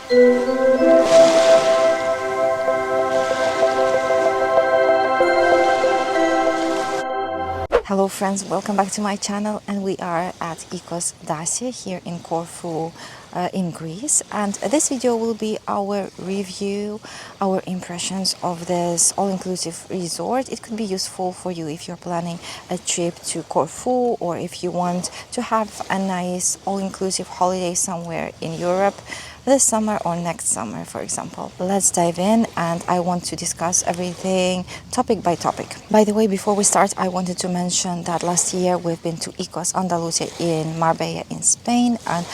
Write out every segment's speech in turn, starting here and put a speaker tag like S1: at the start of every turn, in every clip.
S1: Hello friends, welcome back to my channel, and we are at Ikos Dassia here in Corfu in Greece, and this video will be our review, our impressions of this all-inclusive resort. It could be useful for you if you're planning a trip to Corfu, or if you want to have a nice all-inclusive holiday somewhere in Europe this summer or next summer, for example. Let's dive in, and I want to discuss everything topic by topic. By the way, before we start, I wanted to mention that last year we've been to Ikos Andalusia in Marbella in Spain, and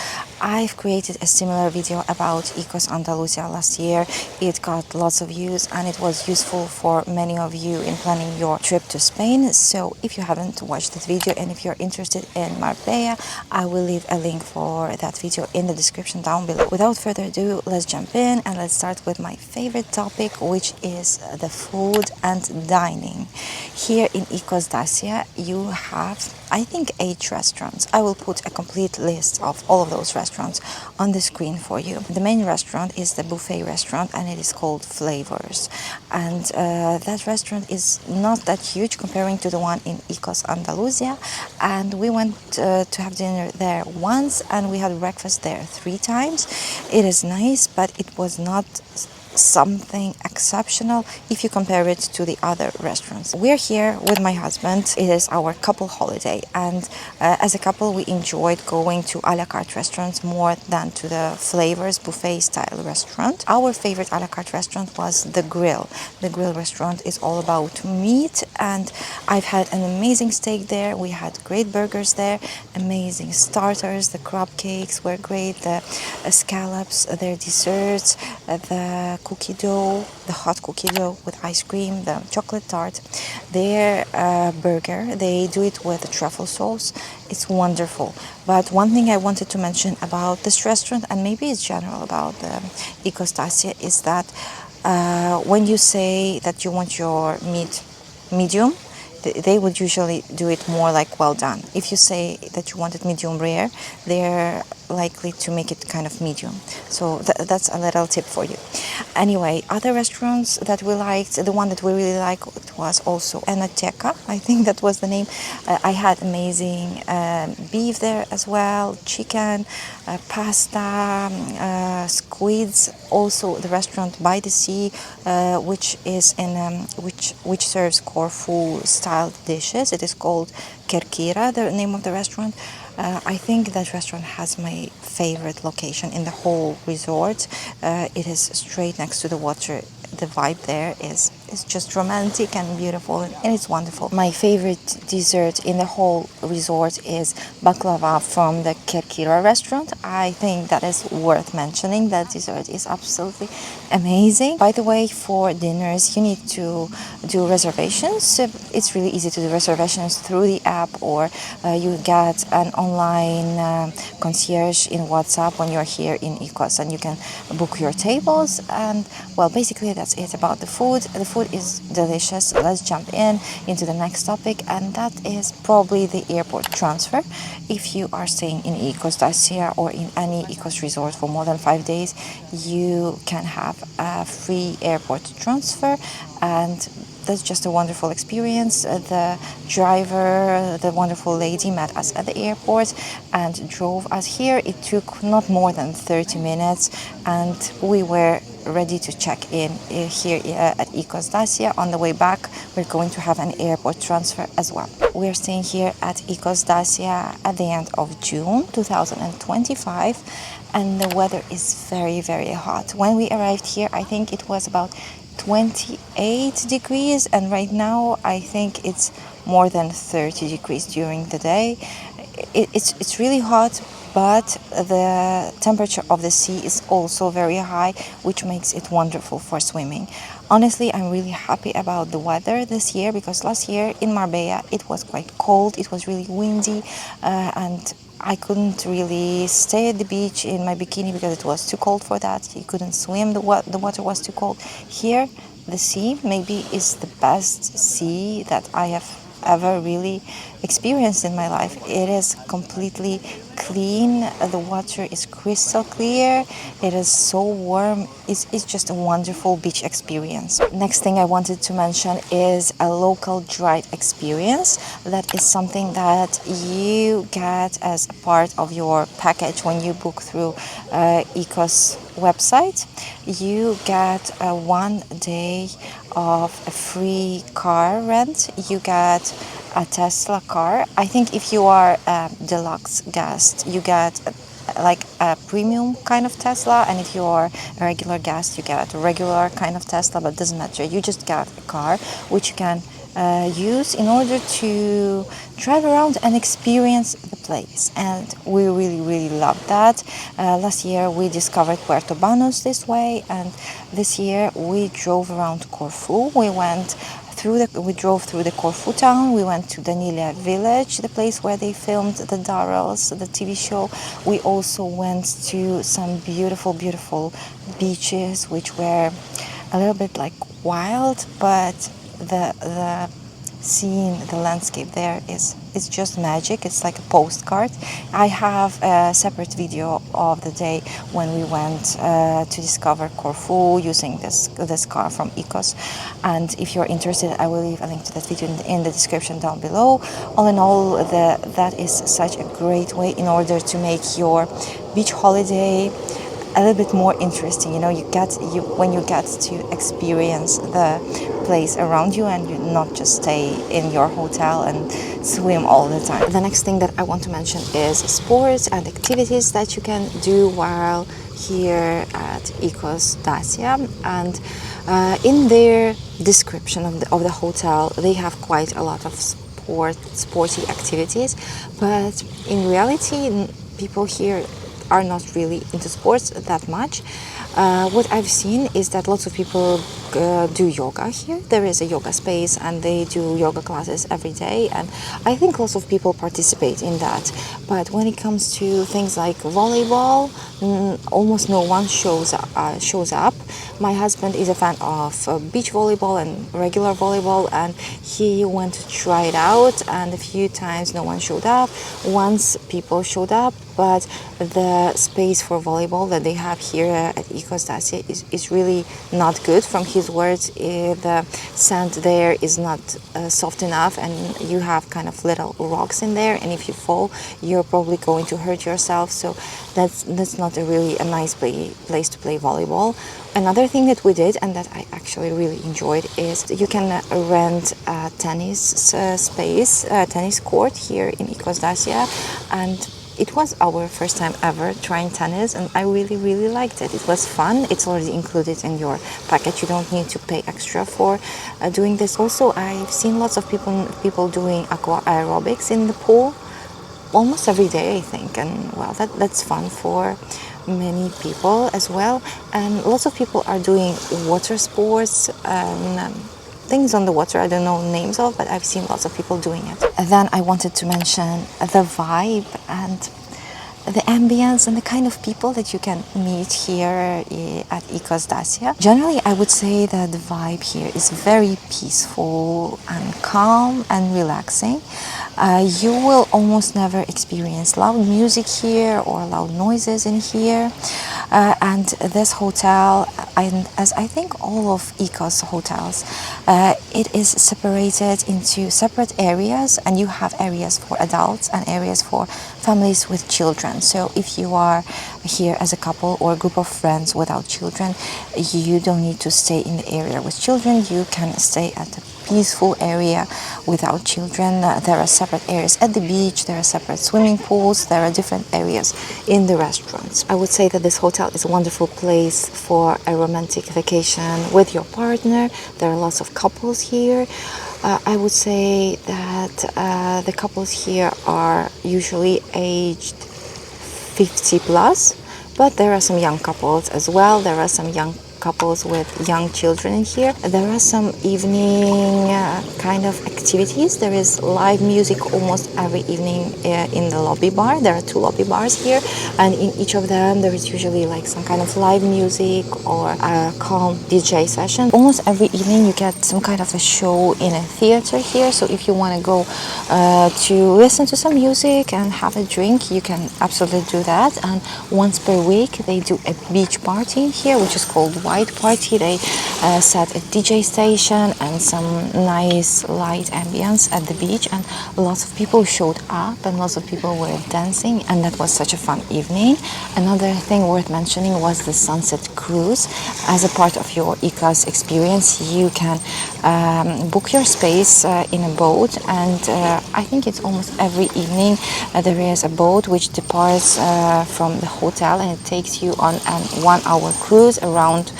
S1: I've created a similar video about Ikos Andalusia last year. It got lots of views and it was useful for many of you in planning your trip to Spain. So if you haven't watched that video and if you're interested in Marbella, I will leave a link for that video in the description down below. Without further ado, let's jump in and let's start with my favorite topic, which is the food and dining. Here in Ikos Dassia, you have, I think, 8 restaurants. I will put a complete list of all of those restaurants on the screen for you. The main restaurant is the buffet restaurant, and it is called Flavors. And that restaurant is not that huge comparing to the one in Ikos Andalusia. And we went to have dinner there once, and we had breakfast there 3 times. It is nice, but it was not something exceptional if you compare it to the other restaurants. We're here with my husband. It is our couple holiday, and as a couple we enjoyed going to a la carte restaurants more than to the Flavors buffet style restaurant. Our favorite a la carte restaurant was the Grill. The Grill restaurant is all about meat, and I've had an amazing steak there. We had great burgers there, amazing starters. The crab cakes were great, the scallops, their desserts, the cookie dough, the hot cookie dough with ice cream, the chocolate tart, their burger. They do it with a truffle sauce. It's wonderful. But one thing I wanted to mention about this restaurant, and maybe it's general about the Ikos Dassia, is that when you say that you want your meat medium, they would usually do it more like well done. If you say that you want it medium rare, they're likely to make it kind of medium. So that's a little tip for you. Anyway, other restaurants that we liked, the one that we really liked was also Enoteca. I think that was the name. I had amazing beef there as well, chicken, pasta, squids. Also the restaurant by the sea, which is in which serves Corfu style dishes. It is called Kerkira, the name of the restaurant. I think that restaurant has my favorite location in the whole resort. It is straight next to the water. The vibe there is just romantic and beautiful, and it's wonderful. My favorite dessert in the whole resort is baklava from the Kerkira restaurant. I think that is worth mentioning. That dessert is absolutely amazing. By the way, for dinners you need to do reservations. It's really easy to do reservations through the app, or you get an online concierge in WhatsApp when you're here in Ikos, and you can book your tables. And well, basically that's it about the food. The food is delicious. Let's jump into the next topic, and that is probably the airport transfer. If you are staying in Ikos Dassia or in any Ikos resort for more than 5 days, you can have a free airport transfer, and that's just a wonderful experience. The driver, the wonderful lady, met us at the airport and drove us here. It took not more than 30 minutes, and we were ready to check in here at Ikos Dassia. On the way back, we're going to have an airport transfer as well. We're staying here at Ikos Dassia at the end of June 2025, and the weather is very, very hot. When we arrived here, I think it was about 28 degrees, and right now I think it's more than 30 degrees during the day. It's really hot, but the temperature of the sea is also very high, which makes it wonderful for swimming. Honestly, I'm really happy about the weather this year, because last year in Marbella it was quite cold, it was really windy, and I couldn't really stay at the beach in my bikini because it was too cold for that. You couldn't swim, the water was too cold. Here, the sea maybe is the best sea that I have ever really experienced in my life. It is completely clean. The water is crystal clear. It is so warm. It's just a wonderful beach experience. Next thing I wanted to mention is a local drive experience. That is something that you get as a part of your package when you book through Ikos website. You get 1 day of a free car rent. You get a Tesla car. I think if you are a deluxe guest, you get like a premium kind of Tesla, and if you are a regular guest, you get a regular kind of Tesla, but it doesn't matter. You just get a car which you can use in order to drive around and experience the place, and we really love that. Last year we discovered Puerto Banús this way, and this year we drove around Corfu. We drove through the Corfu town. We went to Danilia Village, the place where they filmed the Durrells, the TV show. We also went to some beautiful beaches, which were a little bit like wild, but the scene, the landscape there is just magic. It's like a postcard. I have a separate video of the day when we went to discover Corfu using this car from Ikos, and if you're interested, I will leave a link to that video in the description down below. All in all, that is such a great way in order to make your beach holiday a little bit more interesting. When you get to experience the place around you, and you not just stay in your hotel and swim all the time. The next thing that I want to mention is sports and activities that you can do while here at Ikos Dassia, and in their description of the hotel, they have quite a lot of sporty activities, but in reality people here are not really into sports that much. What I've seen is that lots of people do yoga here. There is a yoga space and they do yoga classes every day, and I think lots of people participate in that. But when it comes to things like volleyball, almost no one shows up. My husband is a fan of beach volleyball and regular volleyball, and he went to try it out, and a few times no one showed up. Once people showed up, but the space for volleyball that they have here at Ikos Dassia is really not good. From his words, the sand there is not soft enough, and you have kind of little rocks in there, and if you fall, you're probably going to hurt yourself. So that's not a nice place to play volleyball. Another thing that we did, and that I actually really enjoyed, is you can rent a tennis tennis court here in Ikos Dassia, and it was our first time ever trying tennis, and I really liked it. It was fun. It's already included in your package. You don't need to pay extra for doing this. Also, I've seen lots of people doing aqua aerobics in the pool almost every day, I think, and well, that's fun for many people as well. And lots of people are doing water sports and things on the water I don't know names of, but I've seen lots of people doing it. And then I wanted to mention the vibe and the ambience and the kind of people that you can meet here at Ikos Dassia. Generally, I would say that the vibe here is very peaceful and calm and relaxing. You will almost never experience loud music here or loud noises in here. And this hotel, and as I think all of Ikos hotels, it is separated into separate areas, and you have areas for adults and areas for families with children. So if you are here as a couple or a group of friends without children, you don't need to stay in the area with children. You can stay at a peaceful area without children. There are separate areas at the beach, there are separate swimming pools, there are different areas in the restaurants. I would say that this hotel is a wonderful place for a romantic vacation with your partner. There are lots of couples here. I would say that the couples here are usually aged 50 plus, but there are some young couples as well. There are some young couples with young children in here. There are some evening kind of activities. There is live music almost every evening in the lobby bar. There are 2 lobby bars here, and in each of them there is usually like some kind of live music or a calm DJ session. Almost every evening you get some kind of a show in a theater here, so if you want to go to listen to some music and have a drink, you can absolutely do that. And once per week they do a beach party here, which is called White Party. They set a DJ station and some nice light ambience at the beach, and lots of people showed up and lots of people were dancing, and that was such a fun evening. Another thing worth mentioning was the sunset cruise. As a part of your Ikos experience, you can book your space in a boat, and I think it's almost every evening there is a boat which departs from the hotel, and it takes you on a 1-hour cruise around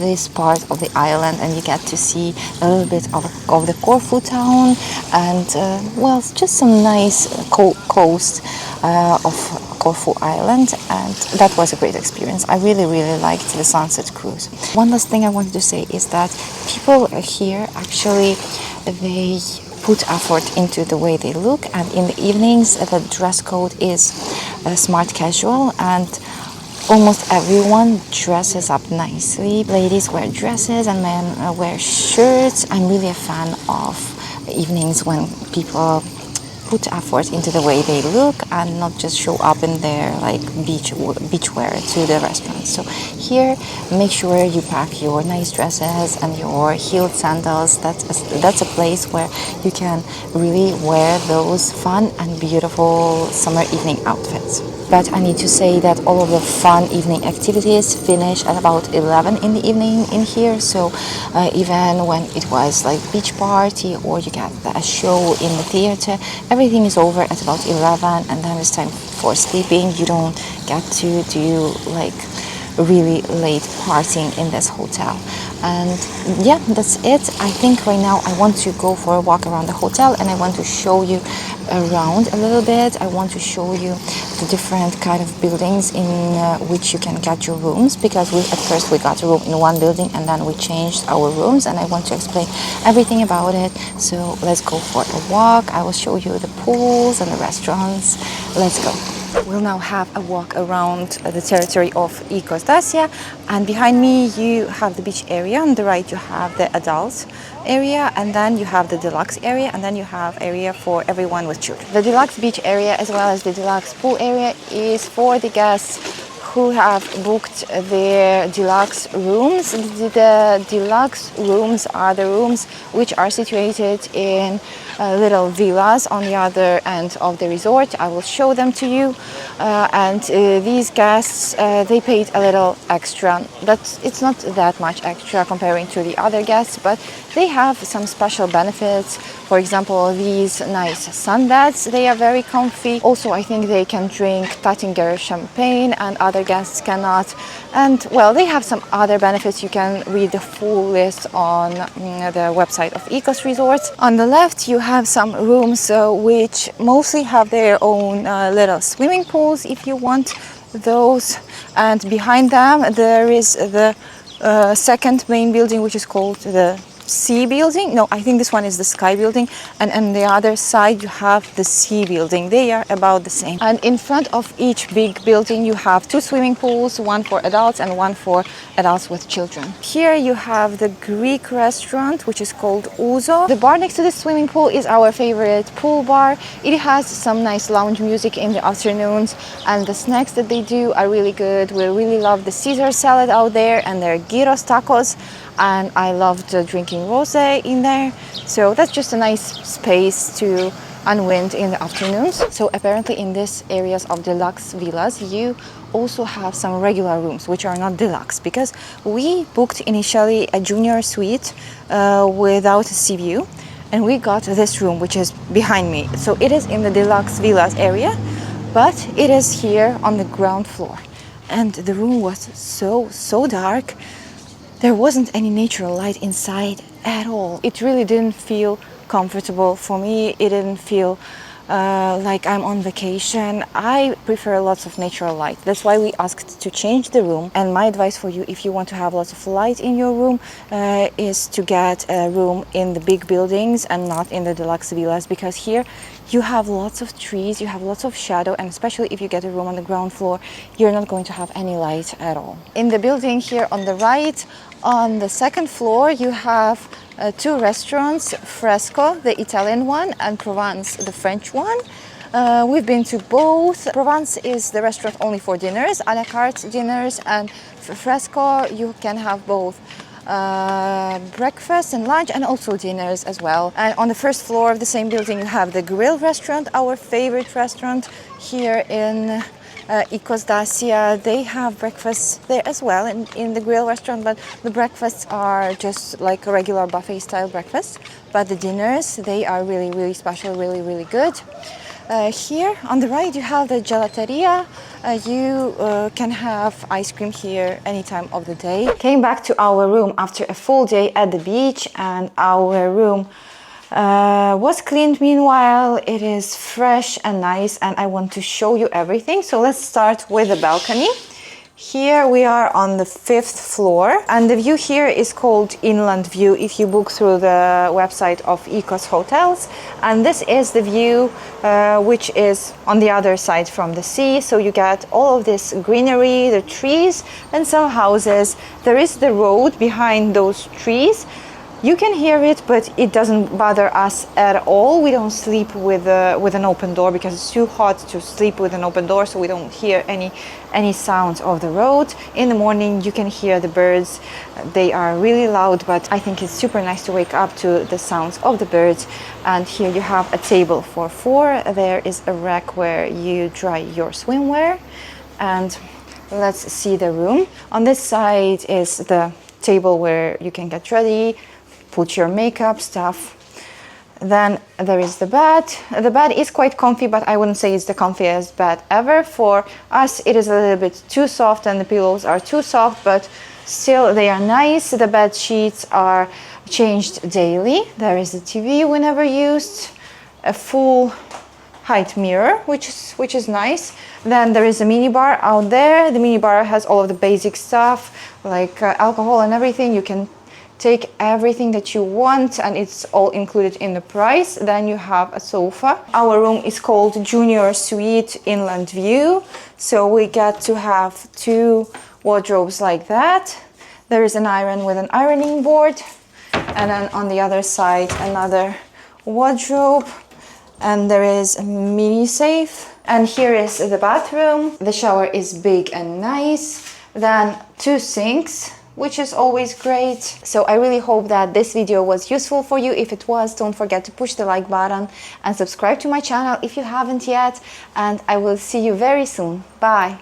S1: this part of the island, and you get to see a little bit of the Corfu town and well, just some nice coast of Corfu Island, and that was a great experience. I really liked the sunset cruise. One last thing I wanted to say is that people here actually they put effort into the way they look, and in the evenings the dress code is smart casual, and almost everyone dresses up nicely. Ladies wear dresses and men wear shirts. I'm really a fan of evenings when people put effort into the way they look and not just show up in their like beachwear to the restaurant. So here, make sure you pack your nice dresses and your heeled sandals. That's a place where you can really wear those fun and beautiful summer evening outfits. But I need to say that all of the fun evening activities finish at about 11 in the evening in here. So even when it was like beach party or you get a show in the theater, everything is over at about 11, and then it's time for sleeping. You don't get to do like really late partying in this hotel. And yeah, that's it. I think right now I want to go for a walk around the hotel, and I want to show you around a little bit. I want to show you the different kind of buildings in which you can get your rooms, because at first we got a room in one building and then we changed our rooms, and I want to explain everything about it. So let's go for a walk. I will show you the pools and the restaurants. Let's go. We'll now have a walk around the territory of Ikos Dassia, and behind me you have the beach area. On the right you have the adult area, and then you have the deluxe area, and then you have area for everyone with children. The deluxe beach area as well as the deluxe pool area is for the guests who have booked their deluxe rooms. The deluxe rooms are the rooms which are situated in little villas on the other end of the resort. I will show them to you. And these guests, they paid a little extra. It's not that much extra comparing to the other guests, but they have some special benefits. For example, these nice sunbeds, they are very comfy. Also, I think they can drink Tattinger champagne and other guests cannot. And well, they have some other benefits. You can read the full list on the website of Ikos Resorts. On the left, you have some rooms which mostly have their own little swimming pools if you want those. And behind them, there is the second main building, which is called the Sea building. No, I think this one is the Sky building, and on the other side you have the Sea building. They are about the same. And in front of each big building you have 2 swimming pools, one for adults and one for adults with children. Here you have the Greek restaurant, which is called Ouzo. The bar next to the swimming pool is our favorite pool bar. It has some nice lounge music in the afternoons, and the snacks that they do are really good. We really love the Caesar salad out there and their gyros tacos, and I loved drinking rosé in there. So that's just a nice space to unwind in the afternoons. So apparently in these areas of deluxe villas you also have some regular rooms which are not deluxe, because we booked initially a junior suite without a sea view, and we got this room which is behind me. So it is in the deluxe villas area, but it is here on the ground floor, and the room was so dark. There wasn't any natural light inside at all. It really didn't feel comfortable for me. It didn't feel like I'm on vacation. I prefer lots of natural light. That's why we asked to change the room. And my advice for you, if you want to have lots of light in your room, is to get a room in the big buildings and not in the deluxe villas, because here you have lots of trees, you have lots of shadow, and especially if you get a room on the ground floor, you're not going to have any light at all. In the building here on the right, on the second floor, you have two restaurants, Fresco, the Italian one, and Provence, the French one. We've been to both. Provence is the restaurant only for dinners, a la carte dinners, and Fresco you can have both breakfast and lunch and also dinners as well. And on the first floor of the same building you have the grill restaurant, our favorite restaurant here in Ikos Dassia. They have breakfasts there as well in the grill restaurant, but the breakfasts are just like a regular buffet style breakfast. But the dinners, they are really special, really good. Here on the right you have the gelateria. You can have ice cream here any time of the day. Came back to our room after a full day at the beach, and our room was cleaned. Meanwhile, it is fresh and nice, and I want to show you everything. So let's start with the balcony. Here we are on the 5th floor, and the view here is called Inland View if you book through the website of Ikos Hotels. And this is the view which is on the other side from the sea. So you get all of this greenery, the trees and some houses. There is the road behind those trees. You can hear it, but it doesn't bother us at all. We don't sleep with an open door because it's too hot to sleep with an open door, so we don't hear any sounds of the road. In the morning you can hear the birds. They are really loud, but I think it's super nice to wake up to the sounds of the birds. And here you have a table for 4. There is a rack where you dry your swimwear. And let's see the room. On this side is the table where you can get ready, put your makeup stuff. Then there is the bed. The bed is quite comfy, but I wouldn't say it's the comfiest bed ever. For us it is a little bit too soft and the pillows are too soft, but still they are nice. The bed sheets are changed daily. There is a TV whenever used, a full height mirror, which is nice. Then there is a mini bar out there. The mini bar has all of the basic stuff like alcohol and everything. You can take everything that you want and it's all included in the price. Then you have a sofa. Our room is called Junior Suite Inland View, so we get to have 2 wardrobes like that. There is an iron with an ironing board, and then on the other side another wardrobe, and there is a mini safe. And here is the bathroom. The shower is big and nice. Then 2 sinks, which is always great. So I really hope that this video was useful for you. If it was, don't forget to push the like button and subscribe to my channel if you haven't yet. And I will see you very soon. Bye.